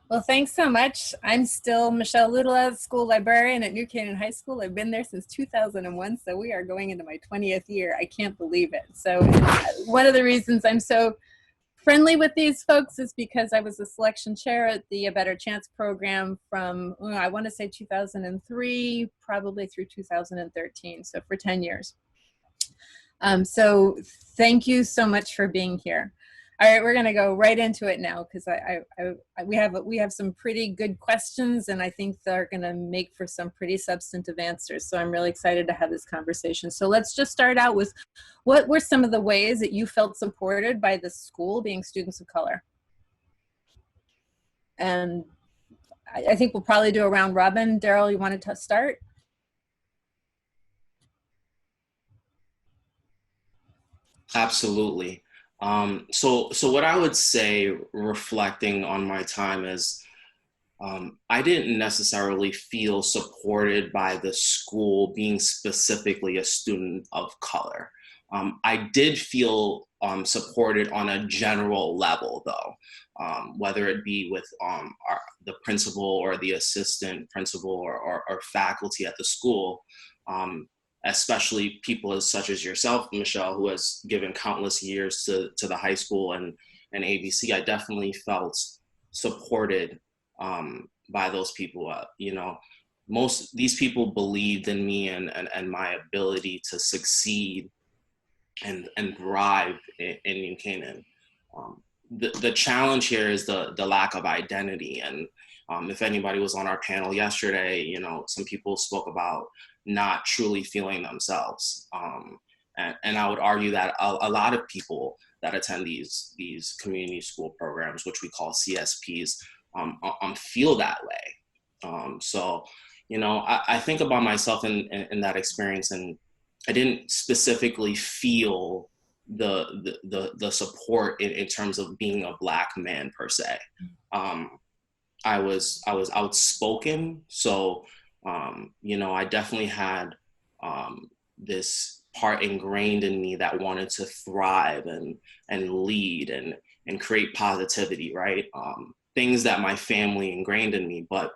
Well, thanks so much. I'm still Michelle Ludela, school librarian at New Canaan High School. I've been there since 2001, so we are going into my 20th year. I can't believe it. So one of the reasons I'm so friendly with these folks is because I was the selection chair at the A Better Chance program from, I want to say 2003, probably through 2013, so for 10 years. So thank you so much for being here. All right, we're going to go right into it now because we have some pretty good questions, and I think they're going to make for some pretty substantive answers. So I'm really excited to have this conversation. So let's just start out with, what were some of the ways that you felt supported by the school being students of color? And I think we'll probably do a round robin. Daryl, you wanted to start? Absolutely. So what I would say, reflecting on my time, is I didn't necessarily feel supported by the school being specifically a student of color. I did feel supported on a general level, though, whether it be with the principal or the assistant principal or faculty at the school. Especially people such as yourself, Michelle, who has given countless years to the high school and ABC. I definitely felt supported by those people. Most these people believed in me and my ability to succeed and thrive in New Canaan. The challenge here is the lack of identity. And if anybody was on our panel yesterday, some people spoke about not truly feeling themselves. And I would argue that a lot of people that attend these community school programs, which we call CSPs, feel that way. So, I think about myself in that experience, and I didn't specifically feel the support in terms of being a Black man per se. I was outspoken, so I definitely had this part ingrained in me that wanted to thrive and lead and create positivity, right? Things that my family ingrained in me. But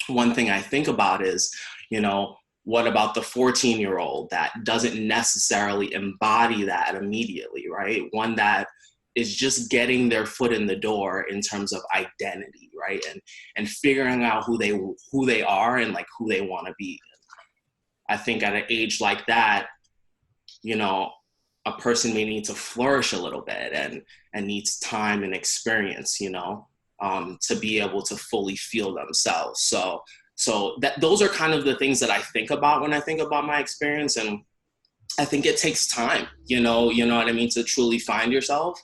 one thing I think about is, what about the 14-year-old that doesn't necessarily embody that immediately, right? One that is just getting their foot in the door in terms of identity, right? And figuring out who they are and like who they want to be. I think at an age like that, a person may need to flourish a little bit and needs time and experience, to be able to fully feel themselves. So those are kind of the things that I think about when I think about my experience. And I think it takes time, you know what I mean, to truly find yourself.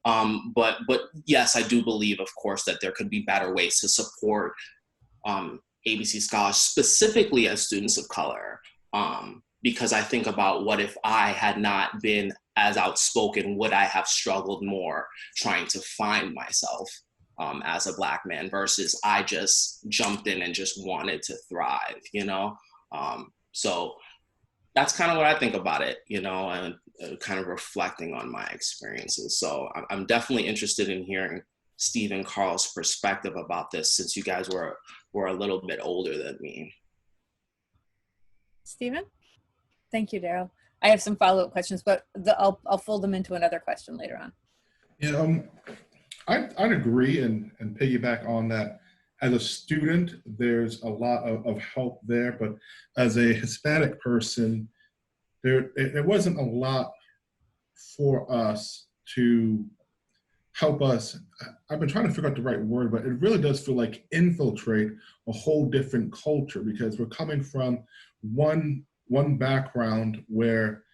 But yes, I do believe, of course, that there could be better ways to support ABC scholars, specifically as students of color, because I think about, what if I had not been as outspoken? Would I have struggled more trying to find myself as a Black man versus I just jumped in and just wanted to thrive, So that's kind of what I think about it, and kind of reflecting on my experiences. So I'm definitely interested in hearing Steve and Carl's perspective about this, since you guys were a little bit older than me. Stephen? Thank you, Daryl. I have some follow-up questions, but I'll fold them into another question later on. Yeah, I'd agree and piggyback on that. As a student, there's a lot of help there, but as a Hispanic person, there wasn't a lot for us to help us. I've been trying to figure out the right word, but it really does feel like infiltrate a whole different culture, because we're coming from one background where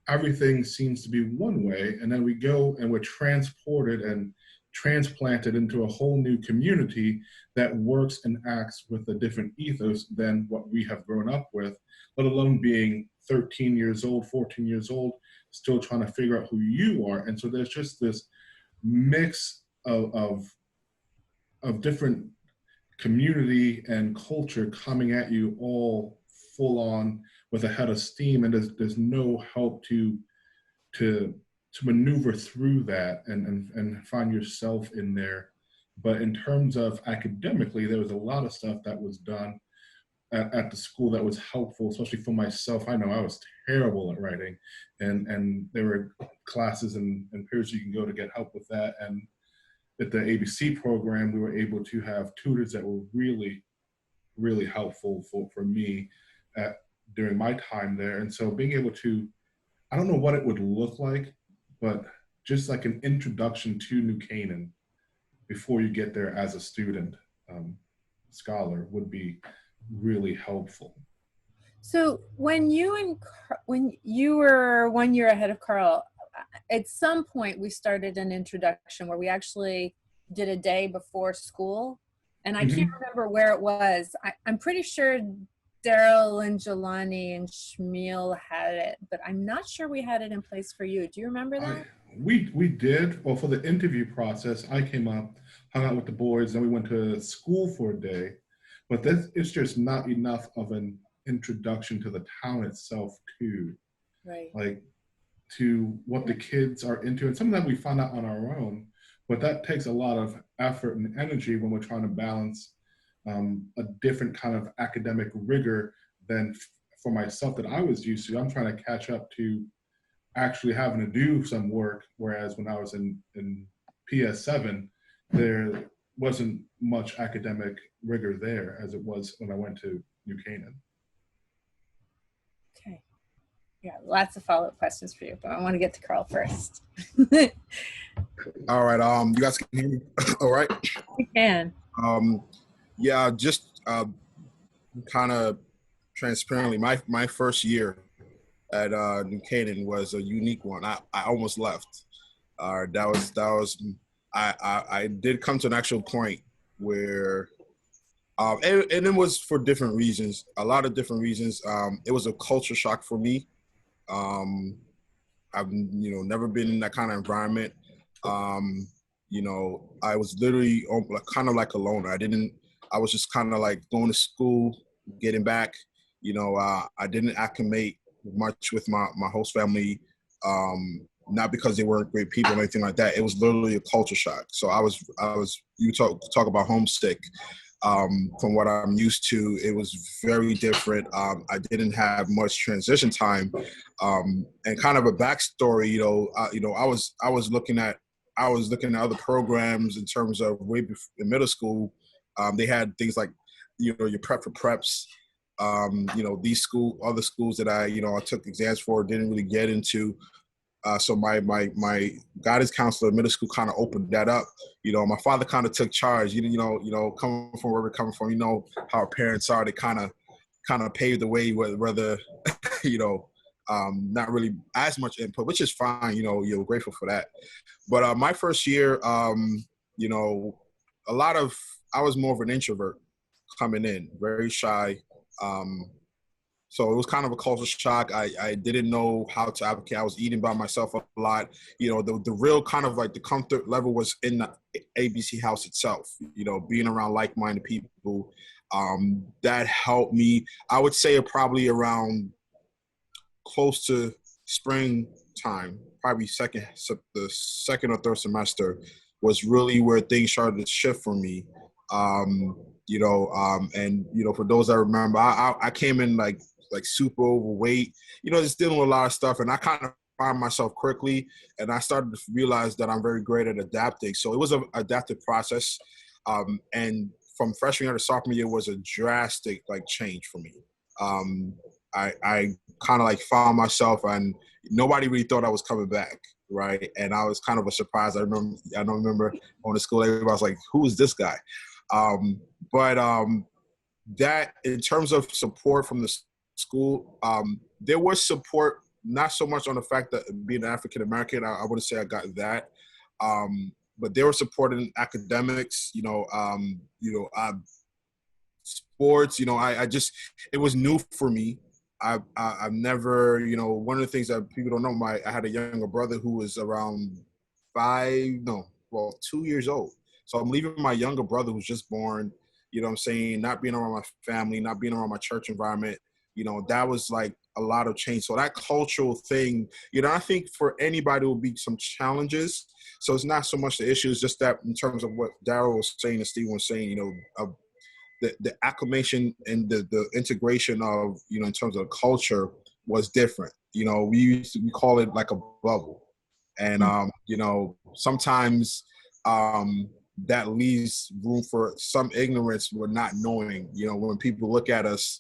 everything seems to be one way, and then we go and we're transported and transplanted into a whole new community that works and acts with a different ethos than what we have grown up with, let alone being 13 years old, 14 years old, still trying to figure out who you are. And so there's just this mix of different community and culture coming at you all full on with a head of steam, and there's no help to maneuver through that and find yourself in there But in terms of academically, there was a lot of stuff that was done at the school that was helpful, especially for myself. I know I was terrible at writing, and there were classes and periods you can go to get help with that. And at the ABC program, we were able to have tutors that were really, really helpful for me at, during my time there. And so being able to, I don't know what it would look like, but just like an introduction to New Canaan before you get there as a student, scholar would be really helpful. So when you were 1 year ahead of Carl, at some point we started an introduction where we actually did a day before school, and I can't Mm-hmm. remember where it was. I'm pretty sure Daryl and Jelani and Shmuel had it, but I'm not sure we had it in place for you. Do you remember I that? we did. Well, for the interview process, I came up, hung out with the boys, then we went to school for a day. But this it's just not enough of an introduction to the town itself, too. Right. Like to what the kids are into, and some of that we find out on our own. But that takes a lot of effort and energy when we're trying to balance a different kind of academic rigor than for myself that I was used to. I'm trying to catch up to actually having to do some work. Whereas when I was in PS7, there wasn't much academic rigor there as it was when I went to New Canaan. Okay. Yeah, lots of follow-up questions for you, but I want to get to Carl first. All right. You guys can hear me. All right. We can. Yeah, just kind of transparently, my first year at New Canaan was a unique one. I almost left. I did come to an actual point where, and it was for different reasons, a lot of different reasons. It was a culture shock for me. I've never been in that kind of environment. I was literally kind of like a loner. I was just kind of like going to school, getting back. I didn't acclimate much with my host family, not because they weren't great people or anything like that. It was literally a culture shock. So you talk about homesick. From what I'm used to, it was very different. I didn't have much transition time, and kind of a backstory. I was looking at other programs in terms of in middle school. They had things like, your prep for preps. Other schools that I took exams for didn't really get into. So my guidance counselor in middle school kind of opened that up. My father kind of took charge. Coming from where we're coming from, how our parents are. They kind of paved the way, whether not really as much input, which is fine. You're grateful for that. But my first year, I was more of an introvert coming in, very shy. So it was kind of a culture shock. I didn't know how to advocate. I was eating by myself a lot. The real kind of like the comfort level was in the ABC house itself, being around like-minded people. That helped me. I would say probably around close to springtime, probably the second or third semester was really where things started to shift for me. For those that remember, I came in like super overweight, just dealing with a lot of stuff. And I kind of found myself quickly, and I started to realize that I'm very great at adapting. So it was an adaptive process. And from freshman year to sophomore year was a drastic change for me. I kind of found myself, and nobody really thought I was coming back. Right. And I was kind of a surprise. I remember on the school, everybody was like, who is this guy? That in terms of support from the school, there was support, not so much on the fact that being African American, I wouldn't say I got that, but they were supporting academics, sports. It was new for me. I've never, one of the things that people don't know, I had a younger brother who was around 2 years old. So I'm leaving my younger brother who's just born, not being around my family, not being around my church environment, that was like a lot of change. So that cultural thing, I think for anybody will be some challenges. So it's not so much the issue, it's just that in terms of what Daryl was saying and Steve was saying, the acclimation and the integration of, in terms of culture was different. We call it like a bubble. And, sometimes that leaves room for some ignorance. We're not knowing, when people look at us,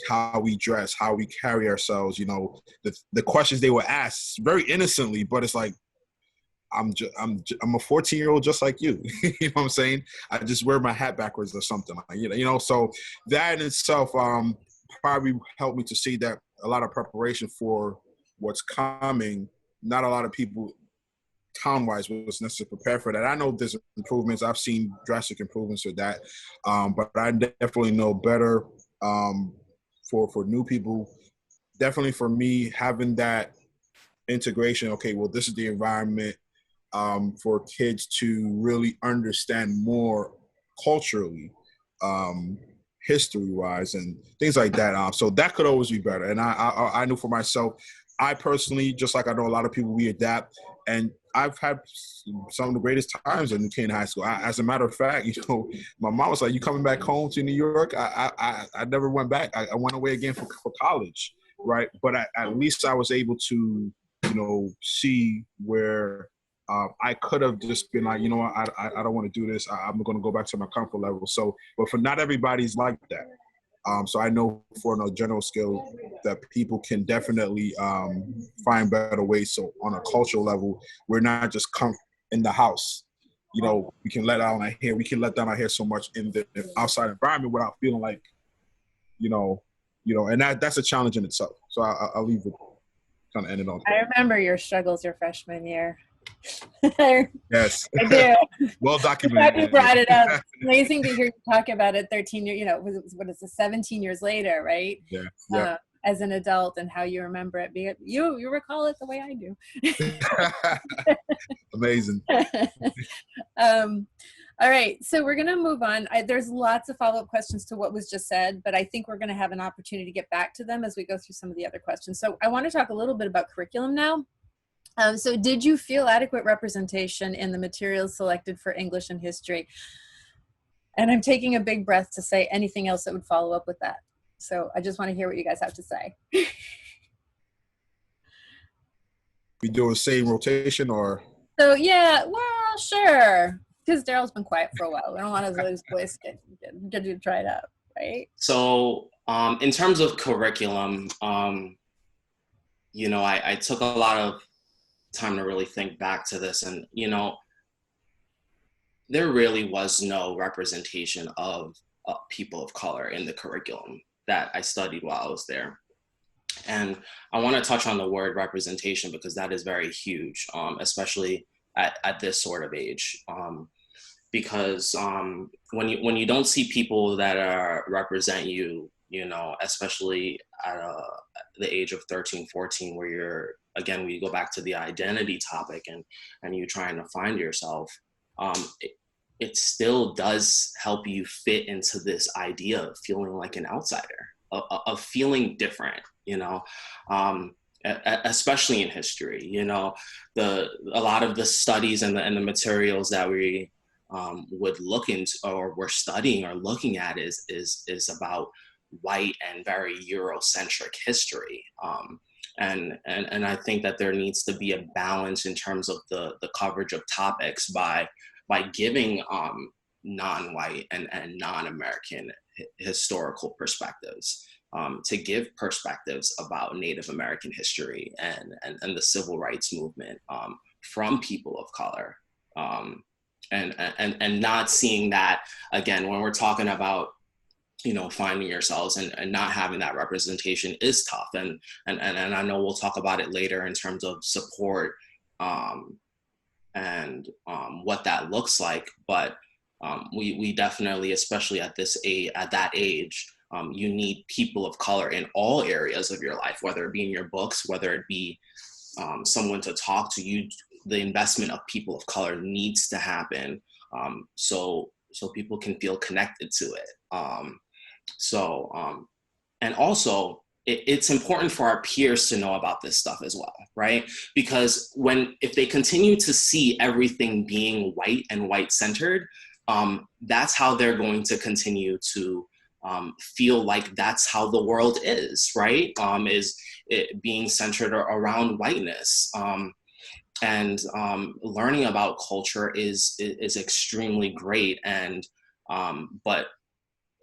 how we dress, how we carry ourselves, the questions they were asked very innocently, but it's like, I'm a 14-year-old just like you. You know what I'm saying? I just wear my hat backwards or something. So that in itself probably helped me to see that a lot of preparation for what's coming. Not a lot of people town-wise was necessarily prepared for that. I know there's improvements. I've seen drastic improvements with that, but I definitely know better for new people. Definitely for me, having that integration. Okay, well, this is the environment for kids to really understand more culturally, history-wise, and things like that. So that could always be better. And I know for myself, I personally, just like I know a lot of people, we adapt. And I've had some of the greatest times in Canaan High School. As a matter of fact, my mom was like, "You coming back home to New York?" I never went back. I went away again for college, right? But at least I was able to, see where I could have just been like, I don't want to do this. I'm going to go back to my comfort level. So, but for not everybody's like that. So I know for a general skill that people can definitely find better ways. So on a cultural level, we're not just come in the house. We can let out our hair. We can let down our hair so much in the outside environment without feeling like, and that's a challenge in itself. So I'll leave it kind of ending on. I remember your struggles your freshman year. Yes. I do. Well documented. You brought it up. It's amazing to hear you talk about it 13 years, what is it, 17 years later, right? Yeah. As an adult, and how you remember it. You recall it the way I do. Amazing. All right, so we're going to move on. There's lots of follow-up questions to what was just said, but I think we're going to have an opportunity to get back to them as we go through some of the other questions. So I want to talk a little bit about curriculum now. So did you feel adequate representation in the materials selected for English and history? And I'm taking a big breath to say anything else that would follow up with that. So I just want to hear what you guys have to say. We do the same rotation or? So yeah, well, sure. Because Daryl's been quiet for a while. We don't want his voice get to try it out, right? So in terms of curriculum, I took a lot of time to really think back to this, and there really was no representation of people of color in the curriculum that I studied while I was there. And I want to touch on the word representation because that is very huge, especially at this sort of age. Because when you don't see people that represent you, especially at the age of 13, 14, where we go back to the identity topic and you're trying to find yourself, it still does help you fit into this idea of feeling like an outsider, of feeling different, especially in history. A lot of the studies and the materials that we would look into or we're studying or looking at is about white and very Eurocentric history. And I think that there needs to be a balance in terms of the coverage of topics by giving non-white and non-American historical perspectives, to give perspectives about Native American history and the civil rights movement from people of color. And not seeing that, again, when we're talking about, finding yourselves and not having that representation is tough. And I know we'll talk about it later in terms of support and what that looks like. But we definitely, especially at that age, you need people of color in all areas of your life, whether it be in your books, whether it be someone to talk to you. The investment of people of color needs to happen so people can feel connected to it. So and also it's important for our peers to know about this stuff as well, right? Because if they continue to see everything being white and white centered, that's how they're going to continue to feel like that's how the world is, right? Is it being centered around whiteness. And learning about culture is extremely great. And but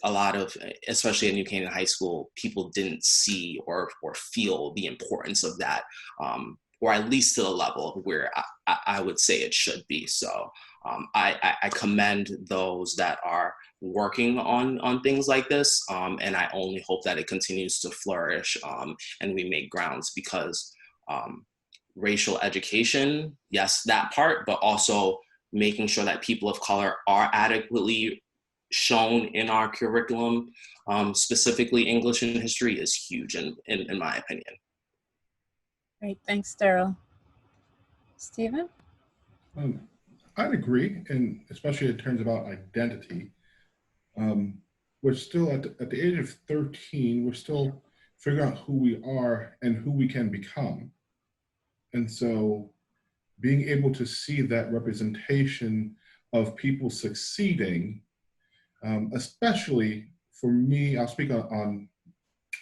a lot of, especially at New Canaan High School, people didn't see or feel the importance of that, or at least to the level where I would say it should be. So I commend those that are working on things like this, and I only hope that it continues to flourish, and we make grounds, because racial education, yes, that part, but also making sure that people of color are adequately shown in our curriculum, specifically English and history, is huge in my opinion. Great, thanks, Daryl. Stephen? I'd agree, and especially in terms about identity. We're still at the age of 13, we're still figuring out who we are and who we can become. And so being able to see that representation of people succeeding, especially for me, I'll speak on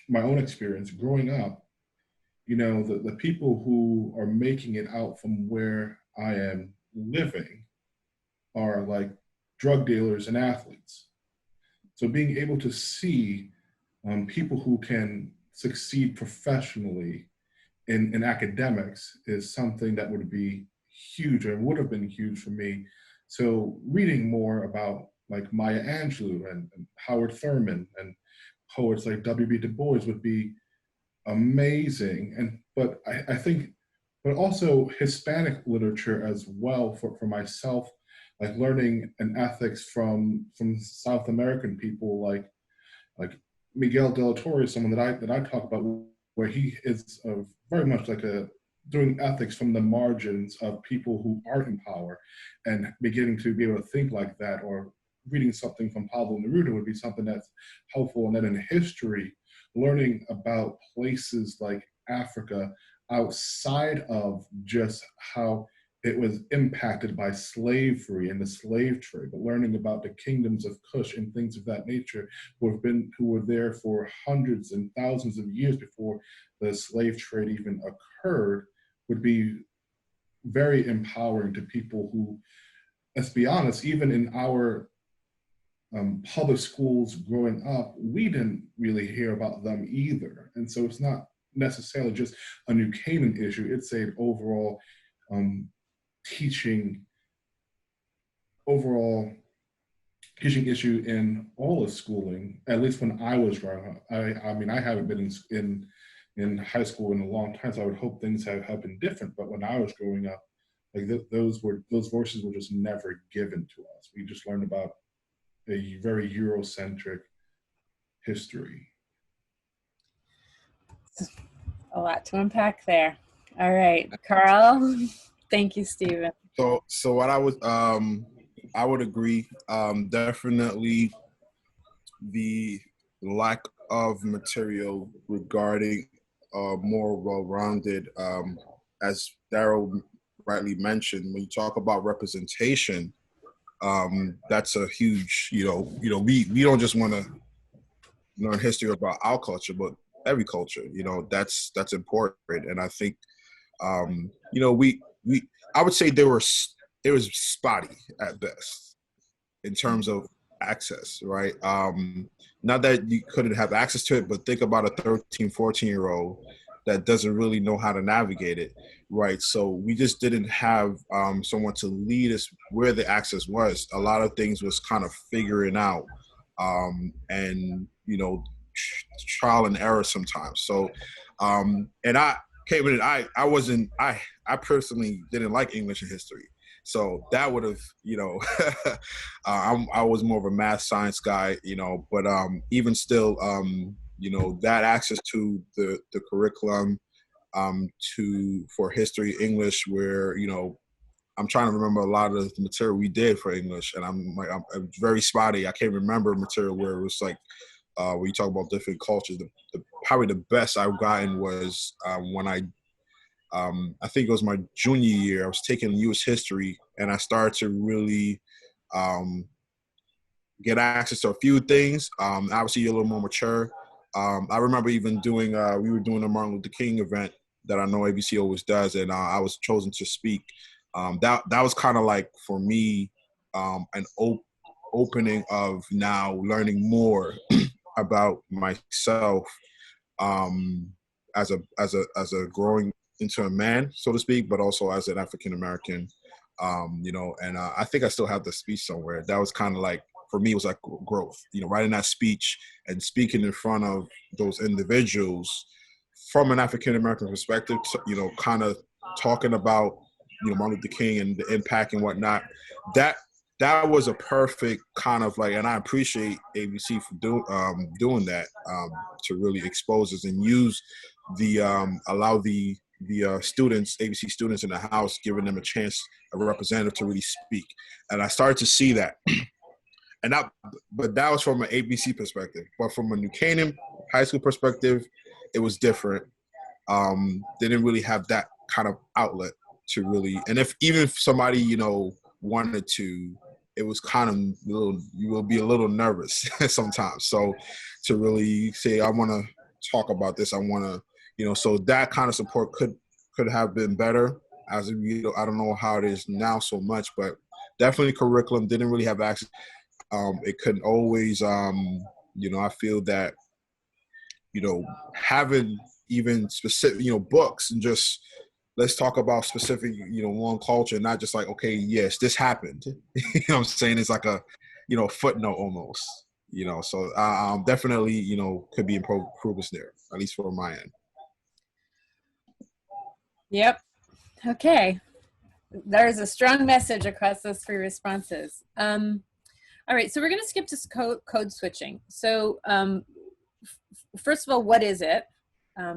my own experience growing up, the people who are making it out from where I am living are like drug dealers and athletes. So being able to see people who can succeed professionally in academics is something that would be huge, or would have been huge for me. So reading more about like Maya Angelou and Howard Thurman and poets like W.B. Du Bois would be amazing. But I think, but also Hispanic literature as well for myself, like learning an ethics from South American people like Miguel de la Torre is someone that I talk about, where he is very much like doing ethics from the margins of people who aren't in power, and beginning to be able to think like that. Or reading something from Pablo Neruda would be something that's helpful. And then in history, learning about places like Africa outside of just how it was impacted by slavery and the slave trade, but learning about the kingdoms of Kush and things of that nature, who were there for hundreds and thousands of years before the slave trade even occurred, would be very empowering to people who, let's be honest, even in our public schools growing up, we didn't really hear about them either. And so it's not necessarily just a New Canaan issue, it's an overall teaching issue in all of schooling, at least when I was growing up. I mean, I haven't been in high school in a long time, so I would hope things have been different. But when I was growing up, like those voices were just never given to us. We just learned about a very Eurocentric history. A lot to unpack there. All right, Carl. Thank you, Stephen. So what I would agree. Definitely the lack of material regarding more well-rounded, as Daryl rightly mentioned, when you talk about representation, that's a huge, we don't just want to learn history about our culture, but every culture, that's important. And I think, I would say it was spotty at best in terms of access, right? Not that you couldn't have access to it, but think about a 13, 14-year-old that doesn't really know how to navigate it, right? So we just didn't have someone to lead us where the access was. A lot of things was kind of figuring out, and trial and error sometimes. So, and I came in. I personally didn't like English and history, so that would have, I was more of a math science guy, but even still, that access to the curriculum, for history, English, where, I'm trying to remember a lot of the material we did for English, and I'm very spotty. I can't remember material where it was like when you talk about different cultures, probably the best I've gotten was when I think it was my junior year. I was taking U.S. history, and I started to really get access to a few things. Obviously, you're a little more mature. I remember even doing, we were doing a Martin Luther King event that I know ABC always does, and I was chosen to speak. That was kind of like, for me, an opening of now learning more about myself as a growing into a man, so to speak, but also as an African American. And I think I still have the speech somewhere. That was kind of like, for me, it was like growth. Writing that speech and speaking in front of those individuals from an African American perspective. Kind of talking about Martin Luther King and the impact and whatnot. That was a perfect kind of like, and I appreciate ABC for doing that, to really expose us and use allow the students, ABC students in the house, giving them a chance, a representative to really speak. And I started to see that. But that was from an ABC perspective. But from a New Canaan high school perspective, it was different. They didn't really have that kind of outlet to really, and even if somebody, wanted to, it was kind of you will be a little nervous sometimes. So to really say, I want to talk about this, I want to, so that kind of support could have been better. I don't know how it is now so much, but definitely curriculum didn't really have access. It couldn't always, I feel that, having even specific, books and just, let's talk about specific, one culture, not just like, okay, yes, this happened. What I'm saying? It's like a, footnote almost, so definitely, could be improvements there, at least from my end. Yep. Okay. There's a strong message across those three responses. All right, so we're going to skip to code switching. So first of all, what is it?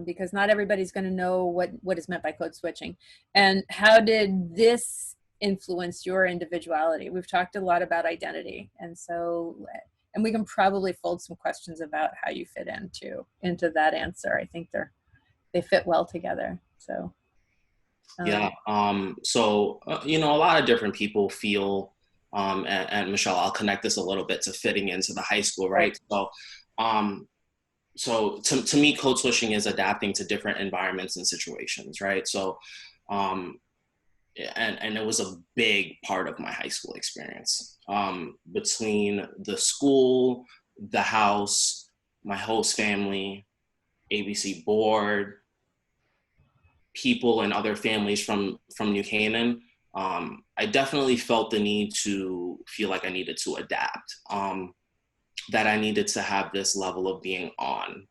Because not everybody's going to know what is meant by code switching. And how did this influence your individuality? We've talked a lot about identity. And we can probably fold some questions about how you fit into that answer. I think they fit well together. So. Yeah. So, a lot of different people feel, and Michelle, I'll connect this a little bit to fitting into the high school, right? So to me, code switching is adapting to different environments and situations, right? So, and it was a big part of my high school experience, between the school, the house, my host family, ABC board, people and other families from New Canaan. I definitely felt the need to feel like I needed to adapt, that I needed to have this level of being on,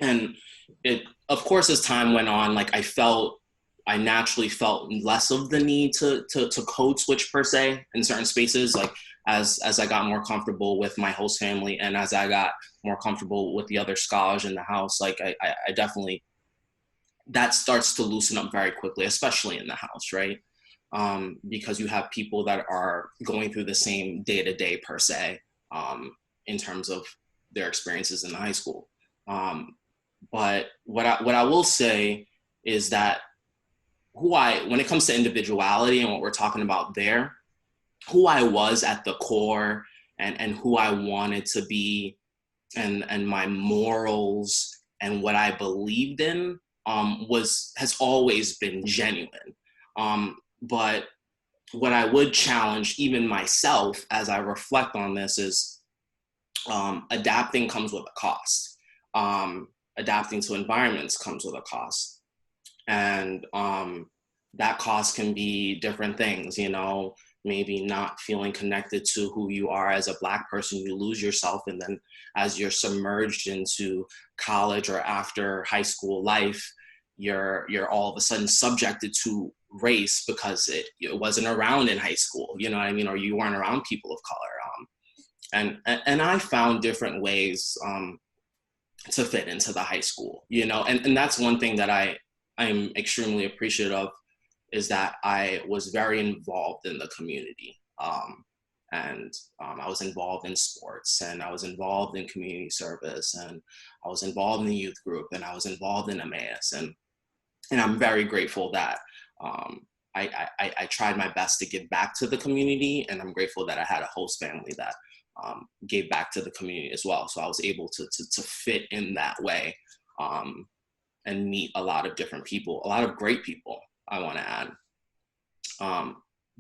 and it, of course, as time went on, like I naturally felt less of the need to code switch per se in certain spaces, like as I got more comfortable with my host family and as I got more comfortable with the other scholars in the house, like I definitely, that starts to loosen up very quickly, especially in the house, right? Because you have people that are going through the same day-to-day per se, in terms of their experiences in the high school. But what I will say is that when it comes to individuality and what we're talking about there, who I was at the core and who I wanted to be and my morals and what I believed in, has always been genuine. But what I would challenge even myself as I reflect on this is, adapting comes with a cost. Adapting to environments comes with a cost. And that cost can be different things, maybe not feeling connected to who you are as a Black person, you lose yourself. And then as you're submerged into college or after high school life, you're all of a sudden subjected to race because it wasn't around in high school, you know what I mean? Or you weren't around people of color. And I found different ways to fit into the high school, and that's one thing that I'm extremely appreciative of, is that I was very involved in the community. And I was involved in sports, and I was involved in community service, and I was involved in the youth group, and I was involved in Emmaus. And I'm very grateful that I tried my best to give back to the community, and I'm grateful that I had a host family that gave back to the community as well. So I was able to fit in that way, and meet a lot of different people, a lot of great people, I want to add.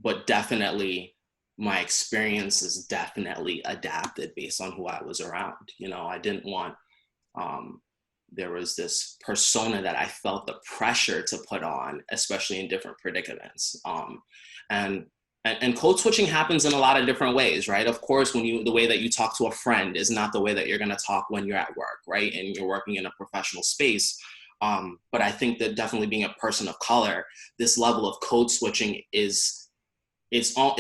But definitely, my experiences definitely adapted based on who I was around. You know, I didn't want, there was this persona that I felt the pressure to put on, especially in different predicaments. And code switching happens in a lot of different ways, right? Of course, the way that you talk to a friend is not the way that you're going to talk when you're at work, right? And you're working in a professional space. But I think that definitely being a person of color, this level of code switching is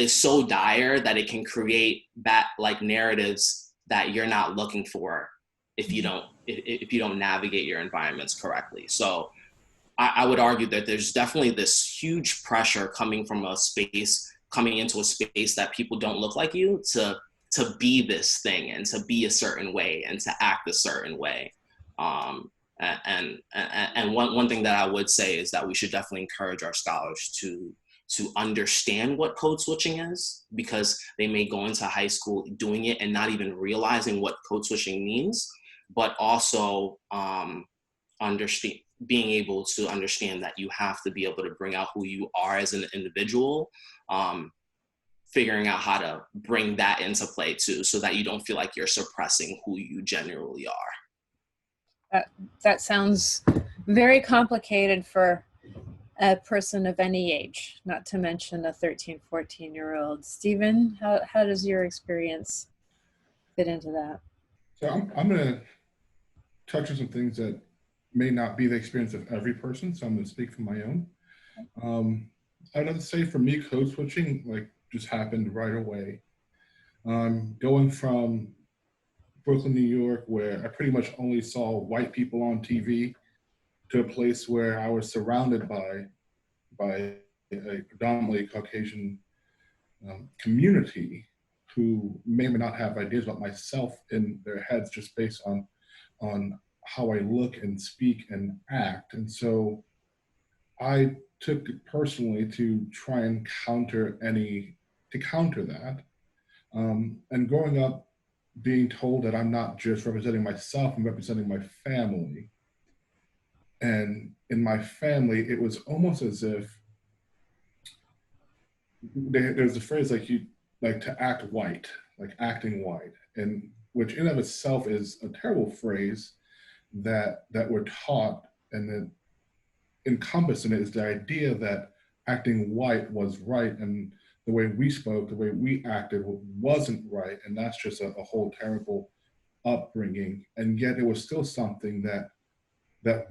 so dire that it can create like narratives that you're not looking for if you don't navigate your environments correctly. So I would argue that there's definitely this huge pressure coming into a space that people don't look like you to be this thing and to be a certain way and to act a certain way. And one thing that I would say is that we should definitely encourage our scholars to understand what code switching is, because they may go into high school doing it and not even realizing what code switching means, but also being able to understand that you have to be able to bring out who you are as an individual, figuring out how to bring that into play too, so that you don't feel like you're suppressing who you genuinely are. That sounds very complicated for a person of any age, not to mention a 13, 14-year-old. Stephen, how does your experience fit into that? So I'm going to touch on some things that may not be the experience of every person, so I'm going to speak from my own. I'd have to say for me, code switching like just happened right away. Going from Brooklyn, New York, where I pretty much only saw white people on TV, to a place where I was surrounded by a predominantly Caucasian community who may or may not have ideas about myself in their heads just based on how I look and speak and act. And so I took it personally to try and counter that. And growing up, being told that I'm not just representing myself, I'm representing my family. And in my family, it was almost as if there's a phrase like to act white, like acting white, and which in of itself is a terrible phrase that we're taught, and that encompassing it is the idea that acting white was right, and the way we spoke, the way we acted wasn't right, and that's just a whole terrible upbringing. And yet it was still something that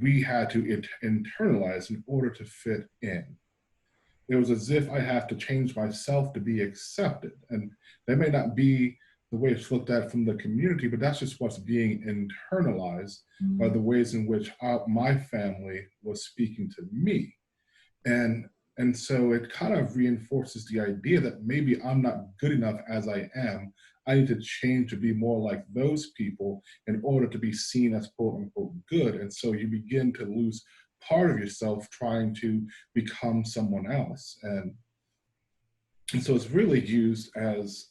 we had to internalize in order to fit in. It was as if I have to change myself to be accepted. And that may not be the way it's looked at from the community, but that's just what's being internalized by the ways in which my family was speaking to me. And so it kind of reinforces the idea that maybe I'm not good enough as I am. I need to change to be more like those people in order to be seen as quote unquote good. And so you begin to lose part of yourself trying to become someone else. And so it's really used as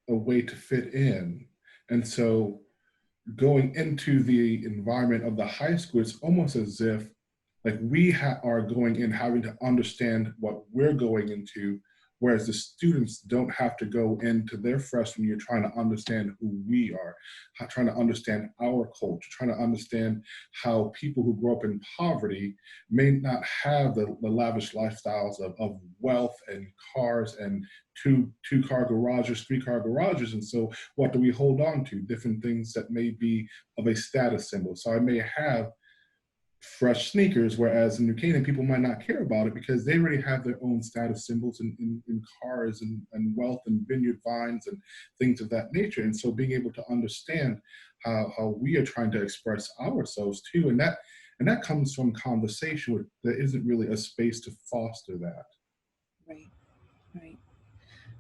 a way to fit in. And so going into the environment of the high school, it's almost as if like we are going in having to understand what we're going into, whereas the students don't have to go into their freshman year trying to understand who we are, trying to understand our culture, trying to understand how people who grow up in poverty may not have the lavish lifestyles of wealth and cars and two-car garages, three-car garages. And so what do we hold on to? Different things that may be of a status symbol. So I may have fresh sneakers, whereas in New Canaan, people might not care about it because they already have their own status symbols in cars and wealth and vineyard vines and things of that nature. And so being able to understand how we are trying to express ourselves too, and that comes from conversation where there isn't really a space to foster that. Right.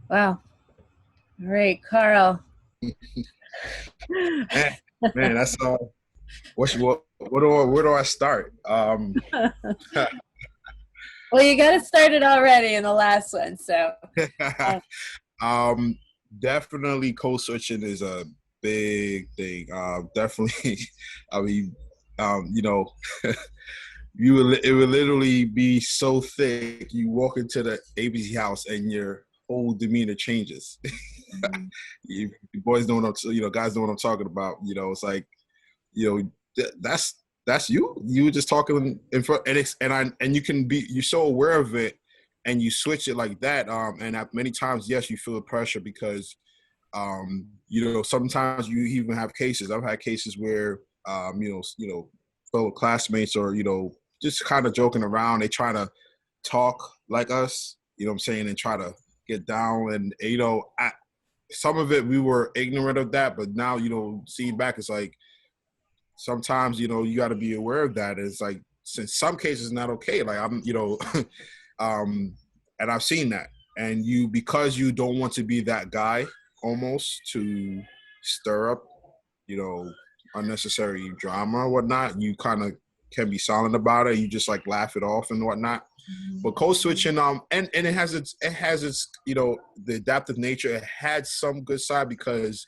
Wow. All right, Carl. Man, man, that's where do I start? Well, you got to start it already in the last one. So, um, definitely code switching is a big thing. Definitely, I mean, you know, it would literally be so thick. You walk into the ABC house and your whole demeanor changes. You boys know what guys know what I'm talking about. It's like, that's you. You were just talking in front, and you can be, you're so aware of it, and you switch it like that. And many times, yes, you feel the pressure because, sometimes you even have cases. I've had cases where, fellow classmates or just kind of joking around, they try to talk like us. You know what I'm saying, and try to get down, and some of it we were ignorant of that, but now seeing back, it's like sometimes you got to be aware of that. It's like, since some cases not okay, like I'm and I've seen that, and because you don't want to be that guy almost to stir up unnecessary drama or whatnot, you kind of can be silent about it. You just like laugh it off and whatnot. But code switching, and it has its the adaptive nature. It had some good side because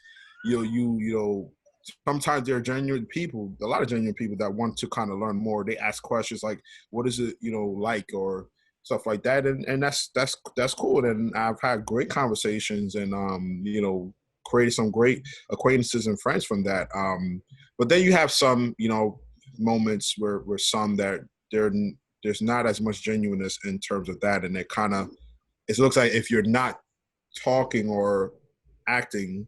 sometimes there are genuine people, a lot of genuine people that want to kind of learn more. They ask questions like, what is it like, or stuff like that, and that's cool. And I've had great conversations, and created some great acquaintances and friends from that. But then you have some moments where some that there's not as much genuineness in terms of that, and it looks like if you're not talking or acting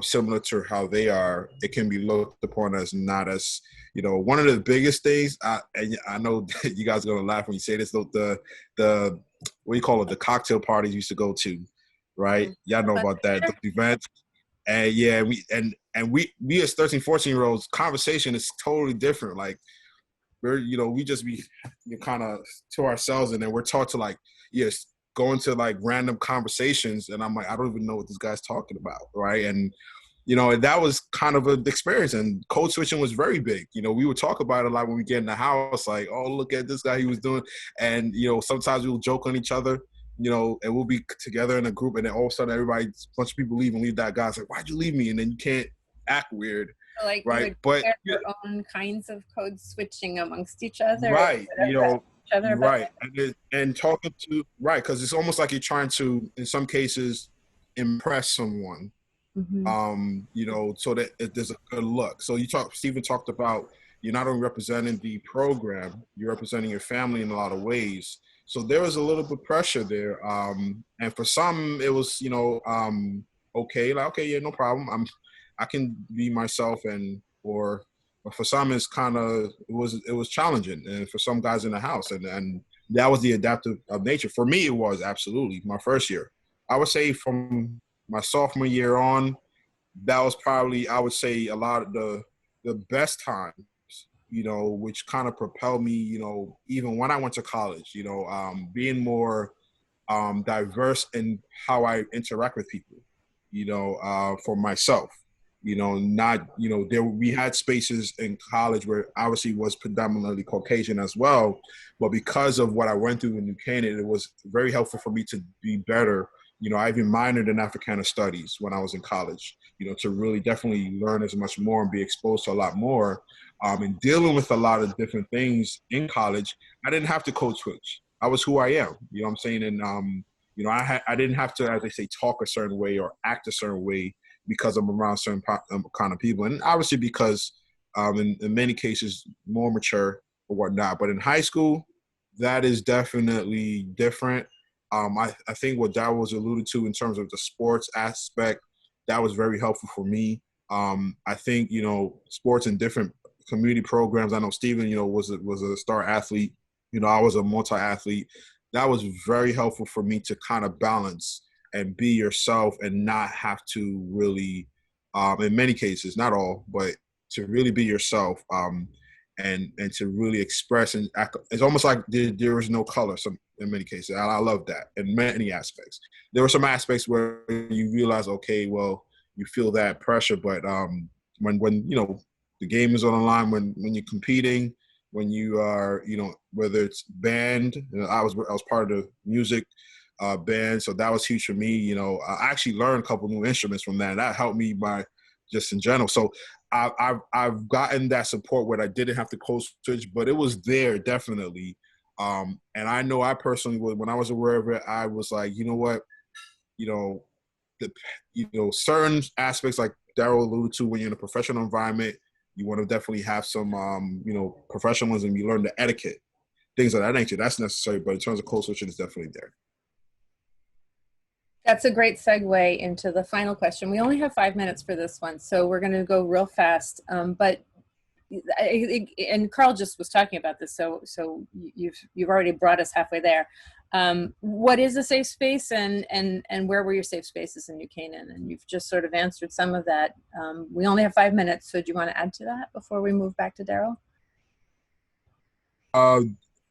similar to how they are, it can be looked upon as not as one of the biggest things. And I know you guys are gonna laugh when you say this. The what do you call it? The cocktail parties you used to go to, right? Y'all know about that, those events. And yeah, we as 13, 14-year-olds, conversation is totally different. Like, we just be kind of to ourselves, and then we're taught to like, yes, go into like random conversations, and I'm like, I don't even know what this guy's talking about, right? And that was kind of an experience, and code switching was very big. We would talk about it a lot when we get in the house, like, oh, look at this guy, he was doing, and sometimes we'll joke on each other, and we'll be together in a group, and then all of a sudden a bunch of people leave, and leave that guy. It's like, why'd you leave me? And then you can't act weird. like, right, but your own kinds of code switching amongst each other, right? right, and talking to, right, because it's almost like you're trying to, in some cases, impress someone, so that there's a good look. So Stephen talked about, you're not only representing the program, you're representing your family in a lot of ways. So there was a little bit of pressure there, and for some it was okay, like, okay, yeah, no problem, I can be myself, but for some it's kind of, it was challenging, and for some guys in the house, and that was the adaptive of nature. For me, it was absolutely my first year. I would say from my sophomore year on, that was probably, I would say, a lot of the best times, which kind of propelled me, even when I went to college, being more diverse in how I interact with people, for myself. Not, we had spaces in college where obviously was predominantly Caucasian as well, but because of what I went through in New Canaan, it was very helpful for me to be better. I even minored in Africana studies when I was in college, to really definitely learn as much more and be exposed to a lot more. And dealing with a lot of different things in college, I didn't have to code switch. I was who I am, you know what I'm saying? And, I didn't have to, as they say, talk a certain way or act a certain way because I'm around certain kind of people. And obviously because in many cases, more mature or whatnot. But in high school, that is definitely different. I think what that was alluded to in terms of the sports aspect, that was very helpful for me. I think, sports in different community programs. I know Steven, was a star athlete. I was a multi-athlete. That was very helpful for me to kind of balance and be yourself and not have to really, in many cases, not all, but to really be yourself. and to really express and act. It's almost like there is no color. Some in many cases, and I love that in many aspects. There were some aspects where you realize, okay, well, you feel that pressure, but when you know the game is on the line, when you're competing, when you are, you know, whether it's band, you know, I was part of the music band, so that was huge for me. You know, I actually learned a couple new instruments from that, and that helped me by just in general. So I've gotten that support where I didn't have to code switch, but it was there definitely. And I know I personally, when I was aware of it, I was like, you know what, you know, certain aspects like Daryl alluded to, when you're in a professional environment, you want to definitely have some, you know, professionalism. You learn the etiquette, things of that nature. That's necessary, but in terms of code switching, it's definitely there. That's a great segue into the final question. We only have 5 minutes for this one, so we're going to go real fast. But and Carl just was talking about this, so you've already brought us halfway there. What is a safe space, and where were your safe spaces in New Canaan? And you've just sort of answered some of that. We only have 5 minutes, so do you want to add to that before we move back to Daryl?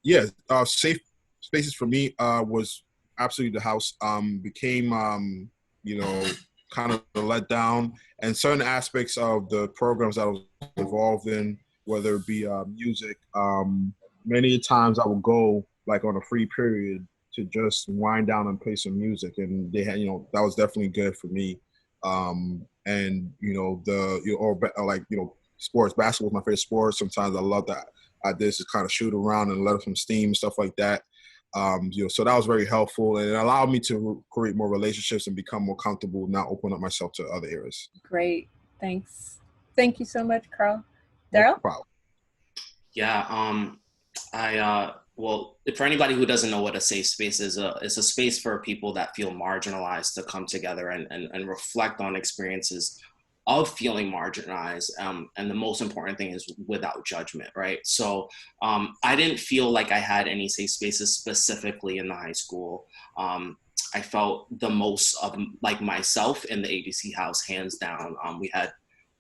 Yeah, safe spaces for me was absolutely the house. Became you know, kind of a letdown, and certain aspects of the programs that I was involved in, whether it be music. Many times I would go like on a free period to just wind down and play some music, and they had, you know, that was definitely good for me. And you know, or like, you know, sports. Basketball is my favorite sport. Sometimes I love that. I did just kind of shoot around and let off some steam, stuff like that. You know, so that was very helpful, and it allowed me to create more relationships and become more comfortable, now open up myself to other areas. Great, thanks. Thank you so much, Carl. No Daryl? problem. Yeah, well, for anybody who doesn't know what a safe space is, it's a space for people that feel marginalized to come together and reflect on experiences of feeling marginalized. And the most important thing is without judgment, right? So I didn't feel like I had any safe spaces specifically in the high school. I felt the most of like myself in the ABC house, hands down. We had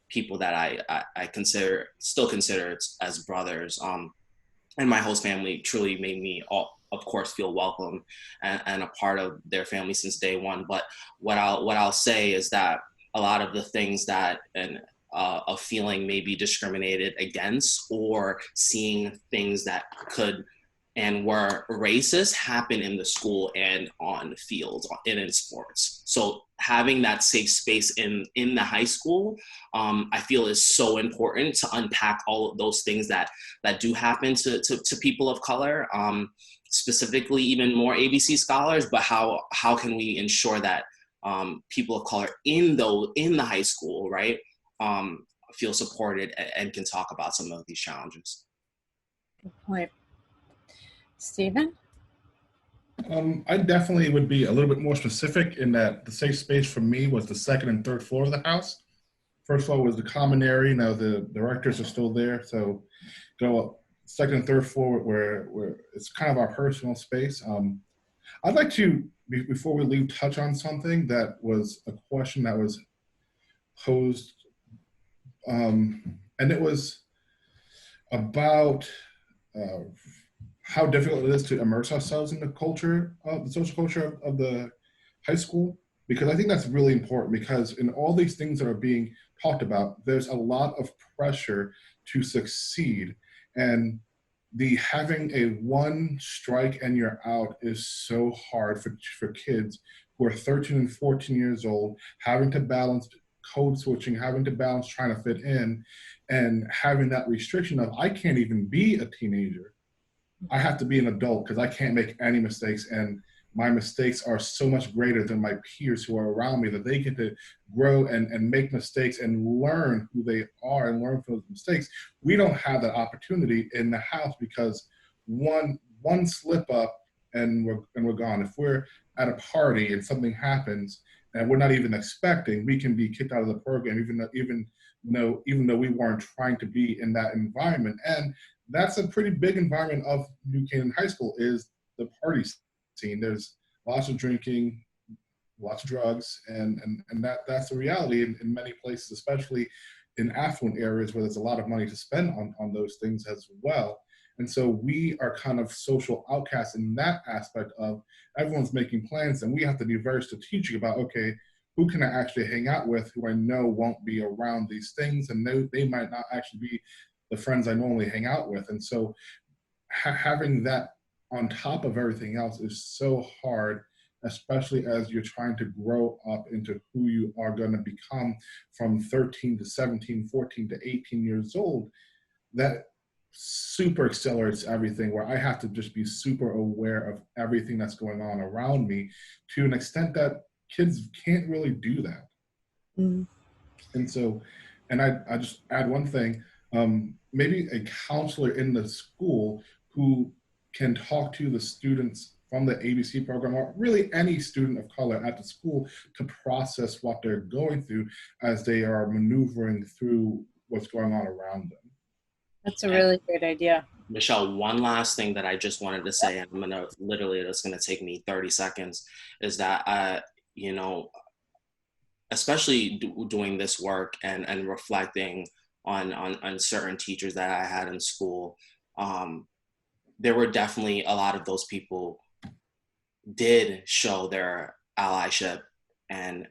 people that I still consider as brothers. And my host family truly made me, of course, feel welcome and a part of their family since day one. But what I'll say is that a lot of the things that of feeling maybe discriminated against, or seeing things that could and were racist, happen in the school and on fields and in sports. So having that safe space in the high school, I feel is so important to unpack all of those things that do happen to people of color, specifically even more ABC scholars. But how can we ensure that people of color in the high school, right, feel supported and can talk about some of these challenges? Good point. Stephen? I definitely would be a little bit more specific in that the safe space for me was the second and third floor of the house. First floor was the common area. Now the directors are still there, so go up second and third floor where it's kind of our personal space. I'd like to, before we leave, touch on something that was a question that was posed, and it was about how difficult it is to immerse ourselves in the culture, the social culture of the high school, because I think that's really important, because in all these things that are being talked about, there's a lot of pressure to succeed. And the having a one strike and you're out is so hard for kids who are 13 and 14 years old, having to balance code switching, having to balance trying to fit in, and having that restriction of I can't even be a teenager. I have to be an adult because I can't make any mistakes, and my mistakes are so much greater than my peers who are around me, that they get to grow and make mistakes and learn who they are and learn from those mistakes. We don't have that opportunity in the house, because one slip up and we're gone. If we're at a party and something happens and we're not even expecting, we can be kicked out of the program, even though we weren't trying to be in that environment. And that's a pretty big environment of New Canaan High School, is the party scene. There's lots of drinking, lots of drugs, and that's the reality in many places, especially in affluent areas where there's a lot of money to spend on those things as well. And so we are kind of social outcasts in that aspect of everyone's making plans, and we have to be very strategic about, okay, who can I actually hang out with who I know won't be around these things, and they might not actually be the friends I normally hang out with. And so having that on top of everything else is so hard, especially as you're trying to grow up into who you are going to become from 13 to 17, 14 to 18 years old. That super accelerates everything, where I have to just be super aware of everything that's going on around me to an extent that kids can't really do that. Mm. And so, and I just add one thing, maybe a counselor in the school who can talk to the students from the ABC program, or really any student of color at the school, to process what they're going through as they are maneuvering through what's going on around them. That's a really great idea. Michelle, one last thing that I just wanted to say, and I'm gonna literally, it's gonna take me 30 seconds, is that you know, especially doing this work and reflecting on certain teachers that I had in school, there were definitely a lot of those people did show their allyship and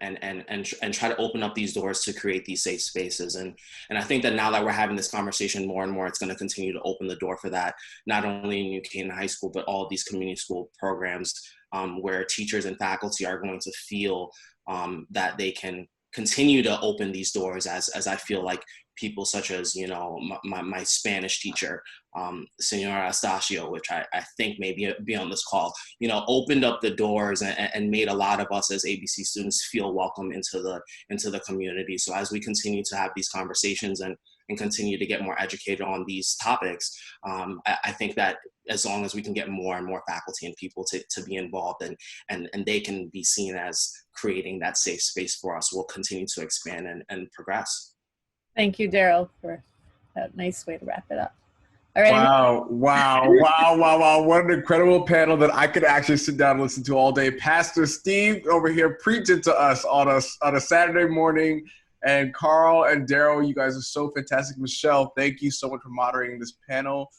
try to open up these doors to create these safe spaces. And I think that now that we're having this conversation more and more, it's going to continue to open the door for that, not only in New Canaan High School, but all of these community school programs, where teachers and faculty are going to feel that they can continue to open these doors, as I feel like people such as, you know, my Spanish teacher, Senora Astacio, which I think may be on this call, you know, opened up the doors and made a lot of us as ABC students feel welcome into the community. So as we continue to have these conversations and continue to get more educated on these topics, I think that as long as we can get more and more faculty and people to be involved and they can be seen as creating that safe space for us, we'll continue to expand and progress. Thank you, Daryl, for that nice way to wrap it up. All right. Wow. What an incredible panel that I could actually sit down and listen to all day. Pastor Steve over here preaching to us on a Saturday morning. And Carl and Daryl, you guys are so fantastic. Michelle, thank you so much for moderating this panel.